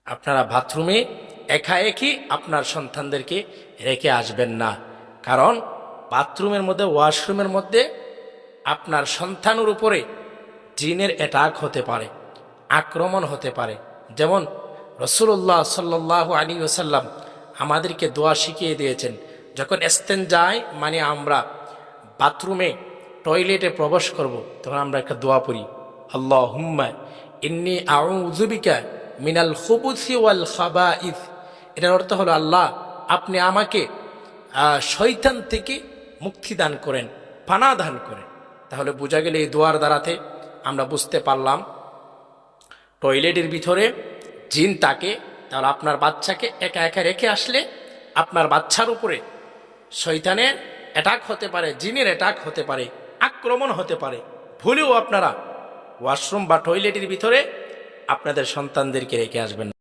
আপনারা বাথরুমে একাএকি আপনার সন্তানদেরকে রেখে আসবেন না, কারণ বাথরুমের মধ্যে, ওয়াশরুমের মধ্যে আপনার সন্তানের উপরে জিনের অ্যাটাক হতে পারে, আক্রমণ হতে পারে। যেমন রাসূলুল্লাহ সাল্লাল্লাহু আলাইহি ওয়াসাল্লাম আমাদেরকে দোয়া শিখিয়ে দিয়েছেন, যখন ইস্তেনজায় মানে আমরা বাথরুমে টয়লেটে প্রবেশ করব, তখন আমরা একটা দোয়া পড়ি, আল্লাহুম্মা ইন্নী আউযু বিকা মিনাল খুবুসি ওয়াল খাবাইস। এটার অর্থ হলো, আল্লাহ আপনি আমাকে শয়তান থেকে মুক্তি দান করেন, পানা দান করেন। তাহলে বোঝা গেল এই দোয়ার দ্বারাতে আমরা বুঝতে পারলাম টয়লেটের ভিতরে জিন থাকে। তাহলে আপনার বাচ্চাকে একা একা রেখে আসলে আপনার বাচ্চার উপরে শয়তানের অ্যাটাক হতে পারে, জিনের অ্যাটাক হতে পারে, আক্রমণ হতে পারে। ভুলেও আপনারা ওয়াশরুম বা টয়লেটের ভিতরে আপনাদের সন্তানদেরকে রেখে আসবেন না।